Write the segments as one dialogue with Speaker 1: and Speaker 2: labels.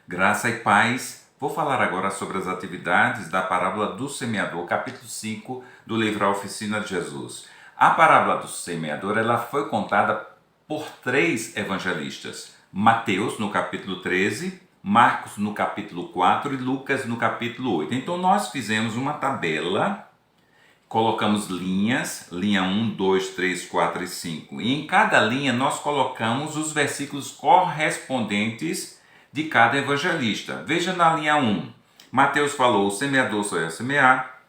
Speaker 1: Graça e paz. Vou falar agora sobre as atividades da parábola do semeador, capítulo 5 do livro A Oficina de Jesus. A parábola do semeador ela foi contada por três evangelistas: Mateus, no capítulo 13, Marcos, no capítulo 4 e Lucas, no capítulo 8. Então, nós fizemos uma tabela, colocamos linhas, linha 1, 2, 3, 4 e 5. E em cada linha nós colocamos os versículos correspondentes de cada evangelista. Veja na linha 1. Mateus falou: o semeador saiu a semear.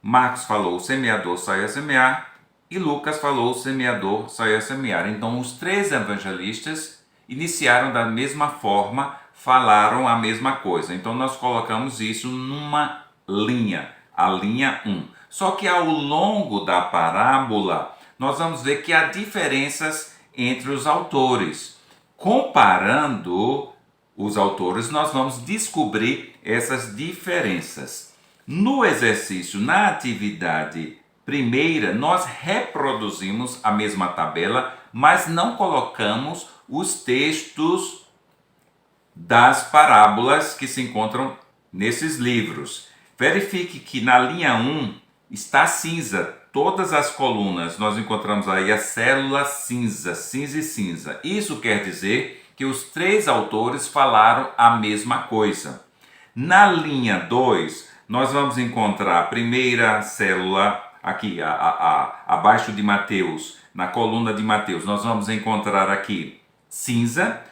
Speaker 1: Marcos falou: o semeador saiu a semear. E Lucas falou: o semeador saiu a semear. Então, os três evangelistas iniciaram da mesma forma, falaram a mesma coisa. Então, nós colocamos isso numa linha, a linha 1. Só que ao longo da parábola, nós vamos ver que há diferenças entre os autores. Comparando os autores, nós vamos descobrir essas diferenças. No exercício, na atividade primeira, nós reproduzimos a mesma tabela, mas não colocamos os textos das parábolas que se encontram nesses livros. Verifique que na linha 1 está cinza. Todas as colunas, nós encontramos aí a célula cinza, cinza e cinza. Isso quer dizer que os três autores falaram a mesma coisa. Na linha 2, nós vamos encontrar a primeira célula, aqui, abaixo de Mateus, na coluna de Mateus, nós vamos encontrar aqui cinza,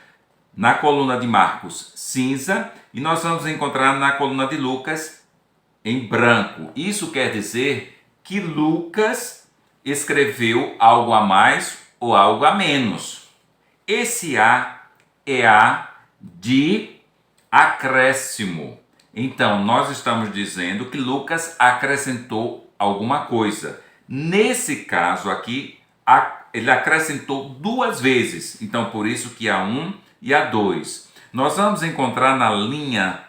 Speaker 1: na coluna de Marcos, cinza, e nós vamos encontrar na coluna de Lucas, em branco. Isso quer dizer que Lucas escreveu algo a mais ou algo a menos. Esse A é A de acréscimo. Então, nós estamos dizendo que Lucas acrescentou alguma coisa. Nesse caso aqui, ele acrescentou duas vezes. Então, por isso que há 1 e há 2. Nós vamos encontrar na linha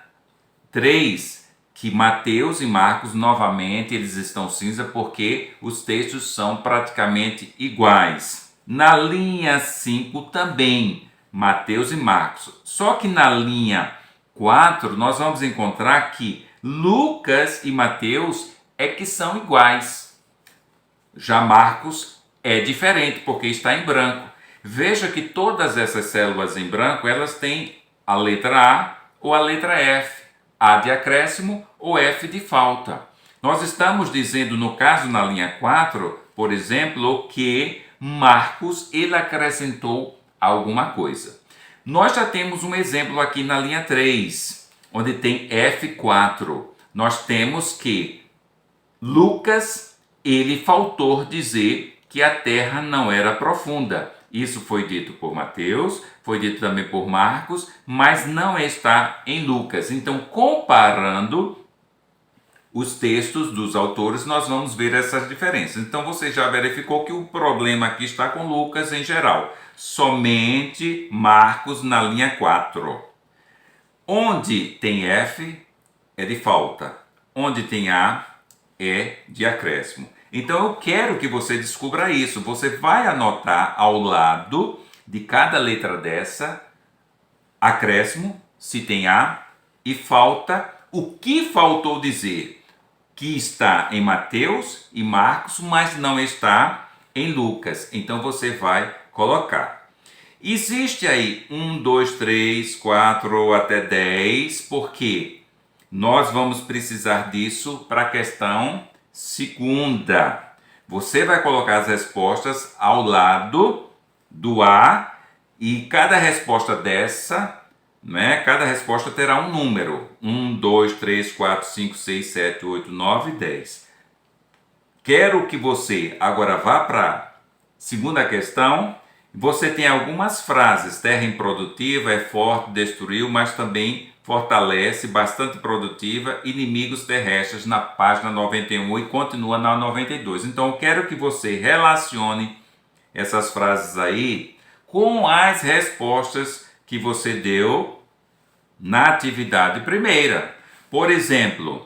Speaker 1: 3 que Mateus e Marcos, novamente, eles estão cinza porque os textos são praticamente iguais. Na linha 5 também, Mateus e Marcos. Só que na linha 4, nós vamos encontrar que Lucas e Mateus é que são iguais. Já Marcos é diferente, porque está em branco. Veja que todas essas células em branco, elas têm a letra A ou a letra F. A de acréscimo ou F de falta. Nós estamos dizendo, no caso na linha 4, por exemplo, que Marcos ele acrescentou alguma coisa. Nós já temos um exemplo aqui na linha 3, onde tem F4. Nós temos que Lucas, ele faltou dizer que a terra não era profunda. Isso foi dito por Mateus, foi dito também por Marcos, mas não está em Lucas. Então, comparando os textos dos autores, nós vamos ver essas diferenças. Então, você já verificou que o problema aqui está com Lucas em geral. Somente Marcos na linha 4. Onde tem F é de falta. Onde tem A é de acréscimo. Então eu quero que você descubra isso. Você vai anotar ao lado de cada letra dessa acréscimo, se tem A, e falta, o que faltou dizer, que está em Mateus e Marcos, mas não está em Lucas. Então você vai colocar. Existe aí 1, 2, 3, 4 ou até 10, porque nós vamos precisar disso para a questão segunda. Você vai colocar as respostas ao lado do A e cada resposta dessa, cada resposta terá um número. 1, 2, 3, 4, 5, 6, 7, 8, 9 e 10. Quero que você agora vá para a segunda questão. Você tem algumas frases. Terra improdutiva, é forte, destruiu, mas também fortalece, bastante produtiva, inimigos terrestres, na página 91 e continua na 92. Então eu quero que você relacione essas frases aí com as respostas que você deu na atividade primeira. Por exemplo,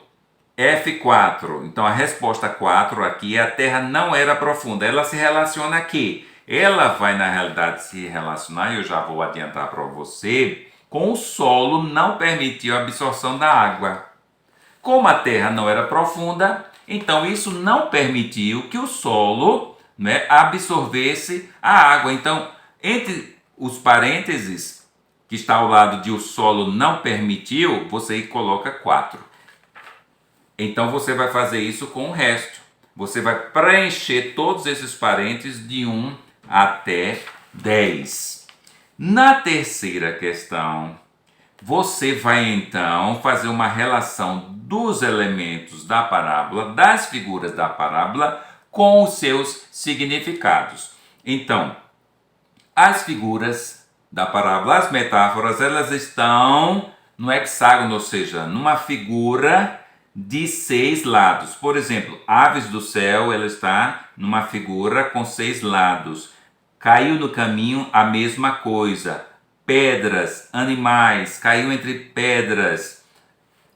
Speaker 1: F4. Então a resposta 4 aqui, a terra não era profunda. Ela se relaciona aqui. Ela vai na realidade se relacionar, eu já vou adiantar para você, com o solo não permitiu a absorção da água. Como a terra não era profunda, então isso não permitiu que o solo, né, absorvesse a água. Então, entre os parênteses que está ao lado de o solo não permitiu, você coloca 4. Então você vai fazer isso com o resto. Você vai preencher todos esses parênteses de 1 até 10. Na terceira questão, você vai então fazer uma relação dos elementos da parábola, das figuras da parábola, com os seus significados. Então, as figuras da parábola, as metáforas, elas estão no hexágono, ou seja, numa figura de 6 lados. Por exemplo, aves do céu, ela está numa figura com 6 lados. Caiu no caminho, a mesma coisa. Pedras, animais, caiu entre pedras.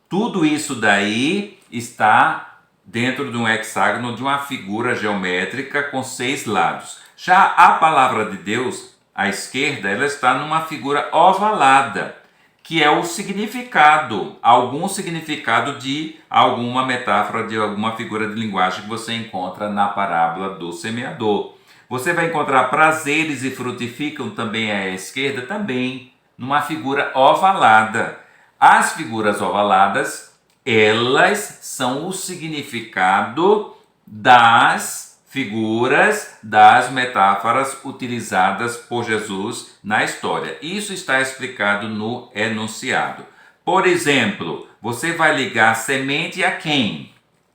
Speaker 1: Tudo isso daí está dentro de um hexágono, de uma figura geométrica com 6 lados. Já a palavra de Deus, à esquerda, ela está numa figura ovalada, que é o significado, algum significado de alguma metáfora, de alguma figura de linguagem que você encontra na parábola do semeador. Você vai encontrar prazeres e frutificam também à esquerda, também numa figura ovalada. As figuras ovaladas, elas são o significado das figuras, das metáforas utilizadas por Jesus na história. Isso está explicado no enunciado. Por exemplo, você vai ligar semente a quem?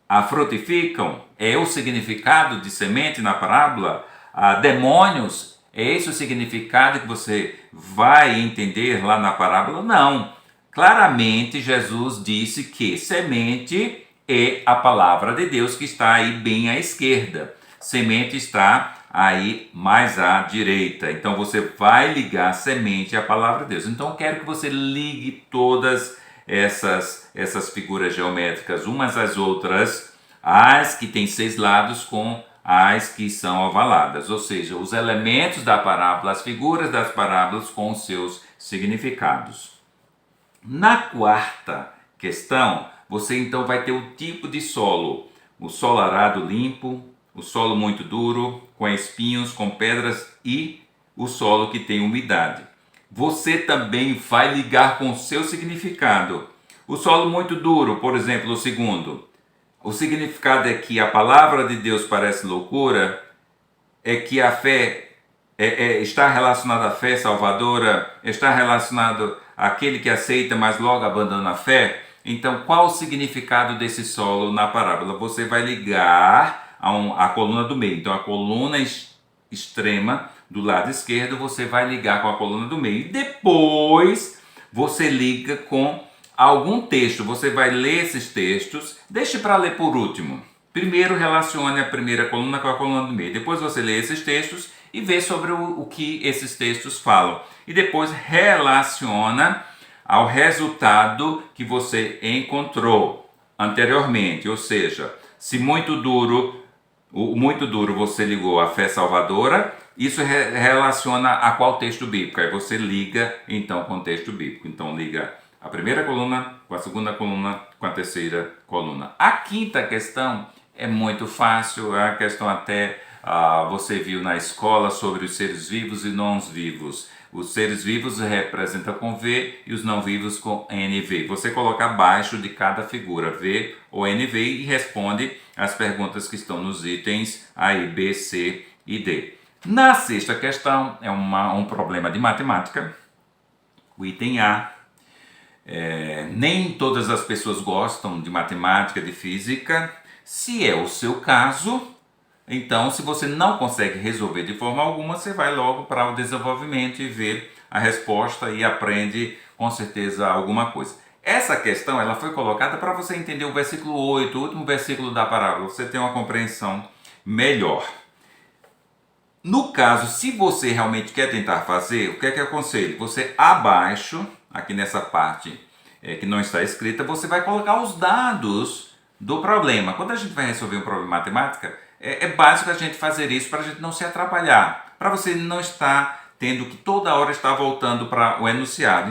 Speaker 1: A frutificam é o significado de semente na parábola? A demônios é esse o significado que você vai entender lá na parábola? Não. Claramente Jesus disse que semente é a palavra de Deus que está aí bem à esquerda. Semente está aí mais à direita. Então você vai ligar semente à palavra de Deus. Então eu quero que você ligue todas essas figuras geométricas umas às outras, as que têm 6 lados com as que são ovaladas, ou seja, os elementos da parábola, as figuras das parábolas com os seus significados. Na quarta questão, você então vai ter o tipo de solo: o solo arado limpo, o solo muito duro, com espinhos, com pedras e o solo que tem umidade. Você também vai ligar com o seu significado. O solo muito duro, por exemplo, o segundo. O significado é que a palavra de Deus parece loucura, é que a fé está relacionada à fé salvadora, está relacionado àquele que aceita, mas logo abandona a fé. Então, qual o significado desse solo na parábola? Você vai ligar a coluna do meio. Então, a coluna extrema do lado esquerdo, você vai ligar com a coluna do meio. E depois, você liga com algum texto. Você vai ler esses textos. Deixe para ler por último. Primeiro, relacione a primeira coluna com a coluna do meio. Depois, você lê esses textos e vê sobre o que esses textos falam. E depois, relaciona ao resultado que você encontrou anteriormente. Ou seja, se muito duro, o muito duro você ligou à fé salvadora, isso relaciona a qual texto bíblico? Aí você liga então com o texto bíblico. Então liga a primeira coluna com a segunda coluna com a terceira coluna. A quinta questão é muito fácil, é a questão até você viu na escola sobre os seres vivos e não vivos. Os seres vivos representam com V e os não vivos com NV. Você coloca abaixo de cada figura V ou NV e responde as perguntas que estão nos itens A, B, C e D. Na sexta questão é um problema de matemática. O item A. Nem todas as pessoas gostam de matemática, de física. Se é o seu caso, então, se você não consegue resolver de forma alguma, você vai logo para o desenvolvimento e vê a resposta e aprende com certeza alguma coisa. Essa questão ela foi colocada para você entender o versículo 8, o último versículo da parábola, você tem uma compreensão melhor. No caso, se você realmente quer tentar fazer, o que é que eu aconselho? Você abaixo, aqui nessa parte que não está escrita, você vai colocar os dados do problema. Quando a gente vai resolver um problema matemático, é básico a gente fazer isso para a gente não se atrapalhar, para você não estar tendo que toda hora estar voltando para o enunciado.